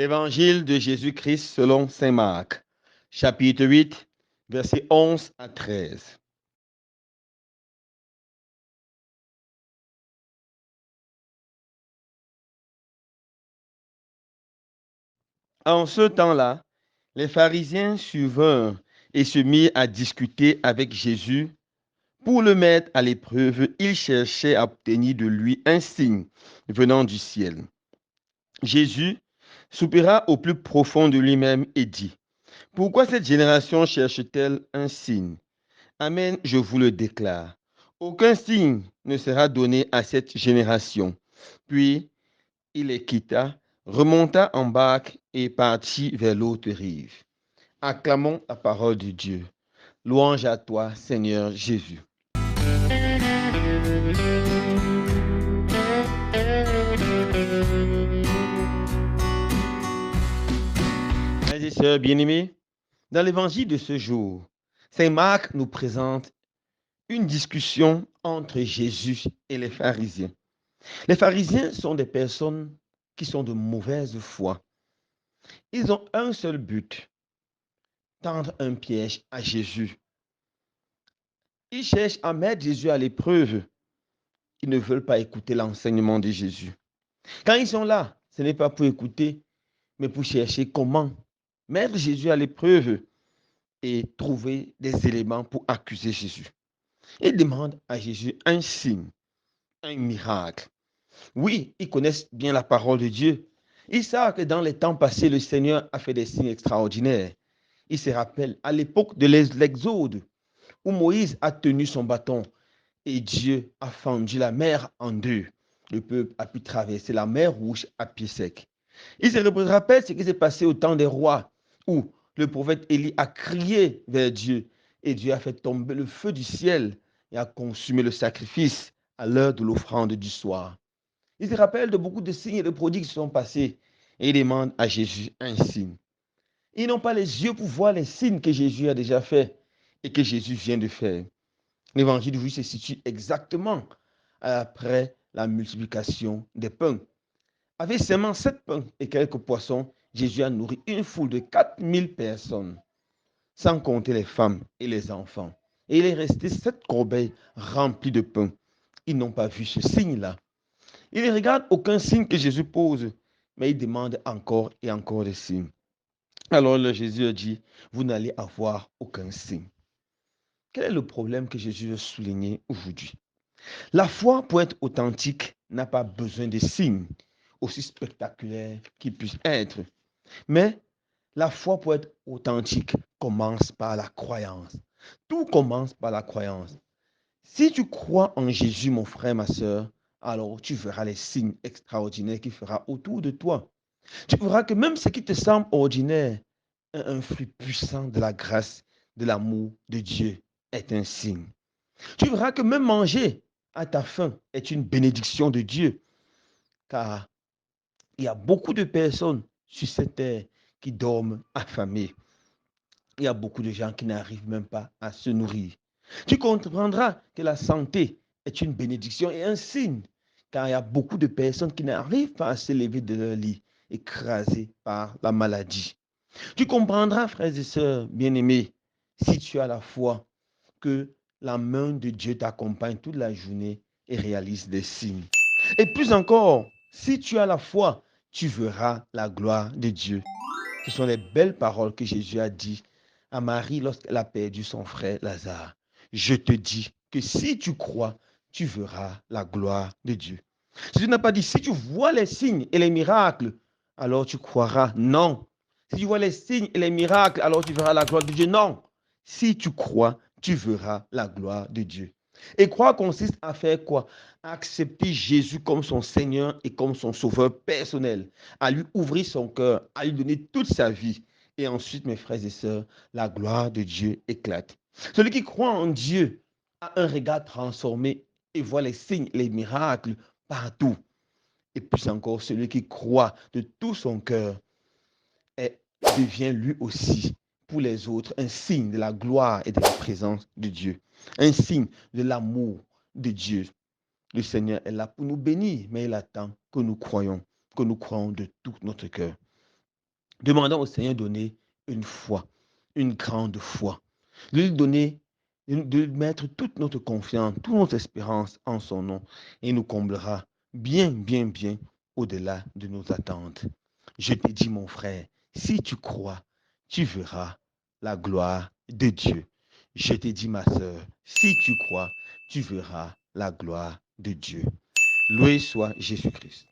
Évangile de Jésus-Christ selon saint Marc, chapitre 8, versets 11 à 13. En ce temps-là, les pharisiens survinrent et se mirent à discuter avec Jésus. Pour le mettre à l'épreuve, ils cherchaient à obtenir de lui un signe venant du ciel. Jésus soupira au plus profond de lui-même et dit, pourquoi cette génération cherche-t-elle un signe? Amen, je vous le déclare. Aucun signe ne sera donné à cette génération. Puis il les quitta, remonta en barque et partit vers l'autre rive. Acclamons la parole de Dieu. Louange à toi, Seigneur Jésus. Frères et sœurs bien-aimés, dans l'évangile de ce jour, saint Marc nous présente une discussion entre Jésus et les pharisiens. Les pharisiens sont des personnes qui sont de mauvaise foi. Ils ont un seul but, tendre un piège à Jésus. Ils cherchent à mettre Jésus à l'épreuve. Ils ne veulent pas écouter l'enseignement de Jésus. Quand ils sont là, ce n'est pas pour écouter, mais pour chercher comment mettre Jésus à l'épreuve et trouver des éléments pour accuser Jésus. Ils demandent à Jésus un signe, un miracle. Oui, ils connaissent bien la parole de Dieu. Ils savent que dans les temps passés, le Seigneur a fait des signes extraordinaires. Ils se rappellent à l'époque de l'Exode, où Moïse a tenu son bâton et Dieu a fendu la mer en deux. Le peuple a pu traverser la mer Rouge à pied sec. Ils se rappellent ce qui s'est passé au temps des rois, où le prophète Élie a crié vers Dieu et Dieu a fait tomber le feu du ciel et a consumé le sacrifice à l'heure de l'offrande du soir. Ils se rappellent de beaucoup de signes et de prodiges qui sont passés et ils demandent à Jésus un signe. Ils n'ont pas les yeux pour voir les signes que Jésus a déjà faits et que Jésus vient de faire. L'évangile d'aujourd'hui se situe exactement après la multiplication des pains. Avec seulement 7 pains et quelques poissons, Jésus a nourri une foule de 4000 personnes, sans compter les femmes et les enfants. Et il est resté 7 corbeilles remplies de pain. Ils n'ont pas vu ce signe-là. Ils ne regardent aucun signe que Jésus pose, mais ils demandent encore et encore des signes. Alors Jésus a dit, vous n'allez avoir aucun signe. Quel est le problème que Jésus veut souligner aujourd'hui? La foi, pour être authentique, n'a pas besoin de signes, aussi spectaculaires qu'ils puissent être. Mais la foi, pour être authentique, commence par la croyance. Tout commence par la croyance. Si tu crois en Jésus, mon frère, ma soeur, alors tu verras les signes extraordinaires qu'il fera autour de toi. Tu verras que même ce qui te semble ordinaire est un fruit puissant de la grâce, de l'amour de Dieu, est un signe. Tu verras que même manger à ta faim est une bénédiction de Dieu, car il y a beaucoup de personnes sur cette terre qui dorment affamées. Il y a beaucoup de gens qui n'arrivent même pas à se nourrir. Tu comprendras que la santé est une bénédiction et un signe, car il y a beaucoup de personnes qui n'arrivent pas à se lever de leur lit, écrasées par la maladie. Tu comprendras, frères et sœurs bien-aimés, si tu as la foi, que la main de Dieu t'accompagne toute la journée et réalise des signes. Et plus encore, si tu as la foi, tu verras la gloire de Dieu. Ce sont les belles paroles que Jésus a dit à Marie lorsqu'elle a perdu son frère Lazare. Je te dis que si tu crois, tu verras la gloire de Dieu. Jésus n'a pas dit si tu vois les signes et les miracles, alors tu croiras. Non. Si tu vois les signes et les miracles, alors tu verras la gloire de Dieu. Non. Si tu crois, tu verras la gloire de Dieu. Et croire consiste à faire quoi? À accepter Jésus comme son Seigneur et comme son Sauveur personnel, à lui ouvrir son cœur, à lui donner toute sa vie. Et ensuite, mes frères et sœurs, la gloire de Dieu éclate. Celui qui croit en Dieu a un regard transformé et voit les signes, les miracles partout. Et puis encore, celui qui croit de tout son cœur devient lui aussi pour les autres un signe de la gloire et de la présence de Dieu, un signe de l'amour de Dieu. Le Seigneur est là pour nous bénir, mais il attend que nous croyons de tout notre cœur. Demandons au Seigneur de donner une foi, une grande foi. De lui donner, de mettre toute notre confiance, toute notre espérance en son nom. Et il nous comblera bien, bien, bien au-delà de nos attentes. Je te dis, mon frère, si tu crois, tu verras la gloire de Dieu. Je te dis, ma sœur, si tu crois, tu verras la gloire de Dieu. Loué soit Jésus-Christ.